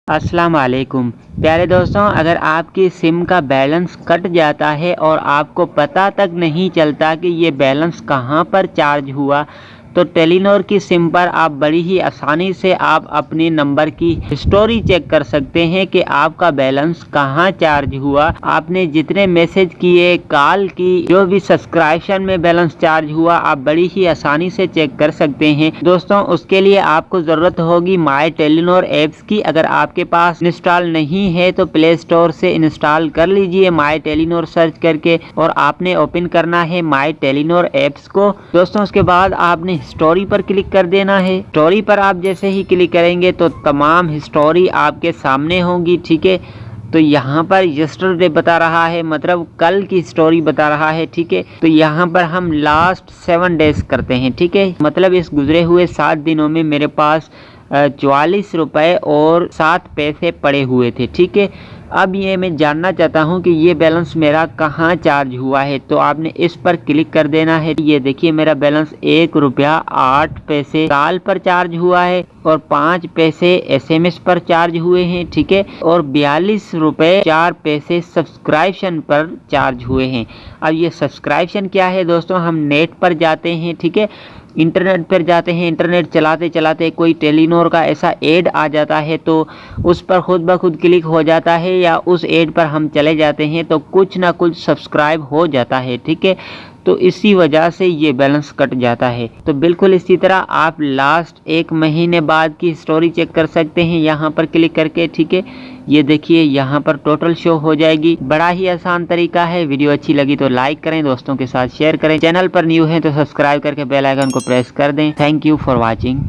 अस्सलाम वालेकुम प्यारे दोस्तों, अगर आपकी सिम का बैलेंस कट जाता है और आपको पता तक नहीं चलता कि ये बैलेंस कहाँ पर चार्ज हुआ, तो टेलीनॉर की सिम पर आप बड़ी ही आसानी से आप अपने नंबर की हिस्टोरी चेक कर सकते हैं कि आपका बैलेंस कहाँ चार्ज हुआ, आपने जितने मैसेज किए, कॉल की, जो भी सब्सक्रिप्शन में बैलेंस चार्ज हुआ, आप बड़ी ही आसानी से चेक कर सकते हैं। दोस्तों, उसके लिए आपको ज़रूरत होगी माई टेलीनॉर ऐप्स की। अगर आपके पास इंस्टॉल नहीं है तो प्ले स्टोर से इंस्टॉल कर लीजिए माई टेलीनॉर सर्च करके, और आपने ओपन करना है माई टेलीनॉर ऐप्स को। दोस्तों, उसके बाद आपने हिस्टोरी पर क्लिक कर देना है। हिस्टोरी पर आप जैसे ही क्लिक करेंगे तो तमाम हिस्टोरी आपके सामने होंगी। ठीक है, तो यहाँ पर यस्टरडे बता रहा है, मतलब कल की स्टोरी बता रहा है। ठीक है, तो यहाँ पर हम लास्ट 7 डेज करते हैं। ठीक है, मतलब इस गुजरे हुए 7 दिनों में मेरे पास 44 रुपये और 7 पैसे पड़े हुए थे। ठीक है, अब ये मैं जानना चाहता हूँ कि ये बैलेंस मेरा कहाँ चार्ज हुआ है, तो आपने इस पर क्लिक कर देना है। ये देखिए, मेरा बैलेंस 1 रुपया 8 पैसे कॉल पर चार्ज हुआ है और 5 पैसे SMS पर चार्ज हुए हैं। ठीक है, और 42 रुपये 4 पैसे सब्सक्रिप्शन पर चार्ज हुए हैं। अब ये सब्सक्रिप्शन क्या है दोस्तों, हम नेट पर जाते हैं। ठीक है, इंटरनेट पर जाते हैं, इंटरनेट चलाते चलाते कोई टेलीनॉर का ऐसा ऐड आ जाता है तो उस पर खुद ब खुद क्लिक हो जाता है, या उस ऐड पर हम चले जाते हैं तो कुछ ना कुछ सब्सक्राइब हो जाता है। ठीक है, तो इसी वजह से ये बैलेंस कट जाता है। तो बिल्कुल इसी तरह आप लास्ट 1 महीने बाद की स्टोरी चेक कर सकते हैं यहाँ पर क्लिक करके। ठीक है, ये देखिए, यहाँ पर टोटल शो हो जाएगी। बड़ा ही आसान तरीका है। वीडियो अच्छी लगी तो लाइक करें, दोस्तों के साथ शेयर करें। चैनल पर न्यू है तो सब्सक्राइब करके बेल आइकन को प्रेस कर दें। Thank you for watching.